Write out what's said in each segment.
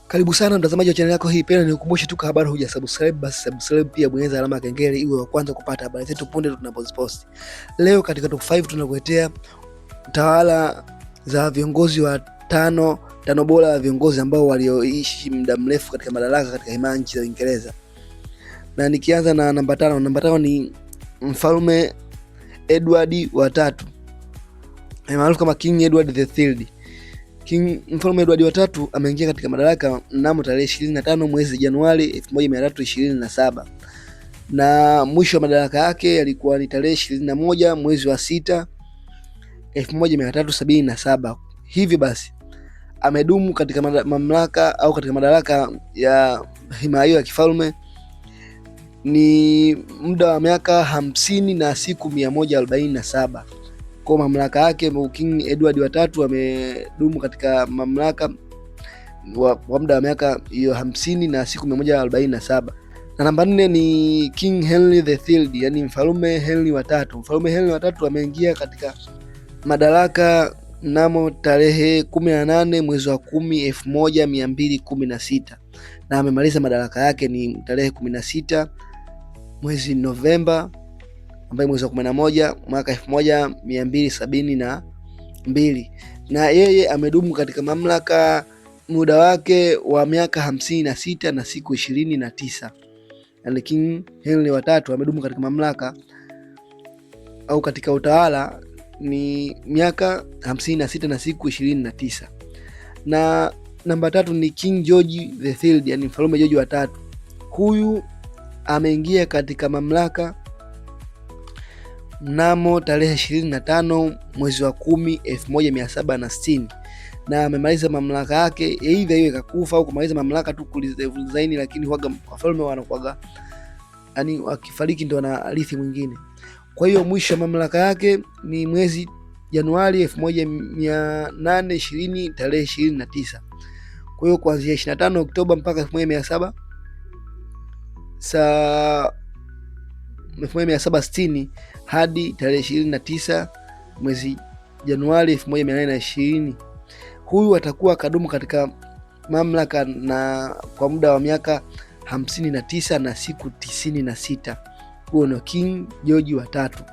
Karibu sana mtazamaji wa channel yako hii. Pia nikukumbushe tu habari hujasubscribe, basi subscribe, pia bonyeza alama ya kengele iwe wa kwanza kupata habari zetu punde tunapozipost. Leo katika top 5 tunakuletea tawala za viongozi wa tano bora wa viongozi ambao walioishi muda mrefu katika madaraka katika himaya nchi za Uingereza. Na nikianza na namba 5, namba 5 ni Mfalme Edward wa tatu, maarufu kama King Edward III. Mfalme Edward wa tatu ameingia katika madaraka mnamo tarehe 25 mwezi Januari 1327 na mwisho wa madaraka yake yalikuwa ni tarehe 21 mwezi wa 6 1377. Hivi basi amedumu katika mamlaka au katika madaraka ya himaya hiyo ya kifalme ni muda wa miaka 50 na siku 147. Kwa mamlaka yake King Edward wa tatu amedumu katika mamlaka wa muda wa miaka hiyo 50 na siku 147. Na namba 4 ni King Henry the Third, yani Mfalme Henry wa tatu. Mfalme Henry wa tatu ameingia katika madaraka mnamo tarehe 18 mwezi wa 10 1216 na amemaliza madaraka yake ni tarehe 16 mwezi Novemba ambaye mwezi wa 11 mwaka 1272 na yeye amedumu katika mamlaka muda wake wa miaka 56 na siku 29. Yani King Henry wa tatu amedumu katika mamlaka au katika utawala ni miaka 56 na siku 29. Na namba 3 ni King George the Third, yani Mfalme George wa tatu. Huyu ameingia katika mamlaka mnamo tarehe 25 mwezi wa 10 1760 na amemaliza mamlaka yake, aidha hiyo ikakufa au kumaliza mamlaka tu kulizaini, lakini huaga wafalme wanakuaga yani wakifariki ndio wanarithi mwingine. Kwa hiyo mwisho wa mamlaka yake ni mwezi Januari 1820 tarehe 29. Kwa hiyo kuanzia 25 Oktoba mpaka 1760 hadi tarehe 29 mwezi Januari 1820. Huyu atakuwa kadumu katika mamlaka na kwa muda wa miaka 59 na siku 96. Huyo ni King George wa tatu,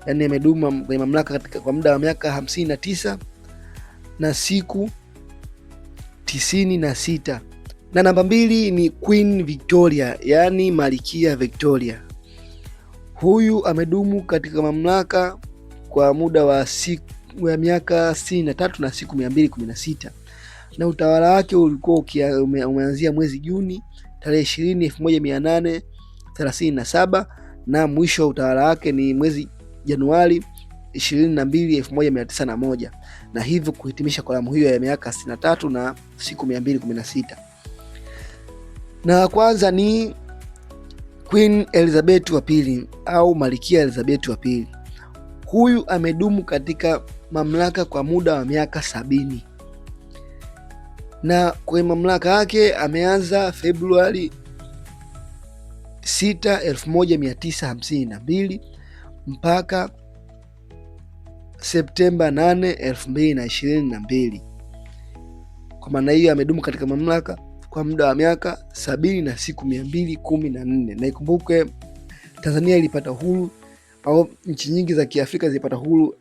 yani amedumu kwenye mamlaka katika kwa muda wa miaka 59 na siku 96. Na namba 2 ni Queen Victoria, yani Malkia Victoria. Huyu amedumu katika mamlaka kwa muda wa siku ya miaka 63 na siku 216 na utawala wake ulikuwa umeanzia mwezi Juni tarehe 20 1837 na mwisho wa utawala wake ni mwezi Januari 22 1901 na hivyo kuhitimisha kalamu hiyo ya miaka 63 na siku 216. Na kwanza ni Queen Elizabeth wa pili au Malkia Elizabeth wa pili. Huyu amedumu katika mamlaka kwa muda wa miaka 70 na kwenye mamlaka yake ameanza Februari 6 1952 mpaka Septemba 8 2022. Kwa maana hiyo amedumu katika mamlaka kwa muda wa miaka 70 na siku 214. Na ikumbuke Tanzania ilipata uhuru au nchi nyingi za Kiafrika zilipata uhuru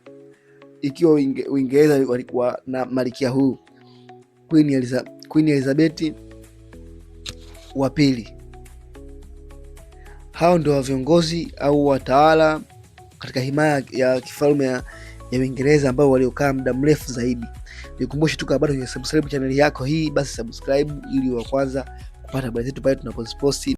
ikiwa Uingereza walikuwa na malkia huyu Queen Elizabeth wa pili. Hao ndio viongozi au watawala katika himaya ya kifalme ya Uingereza ambao waliokaa muda mrefu zaidi. Nikukumbushe tu kabla hujasubscribe channel yako hii, basi subscribe ili wa kwanza kupata habari zetu pale tunapoziposti.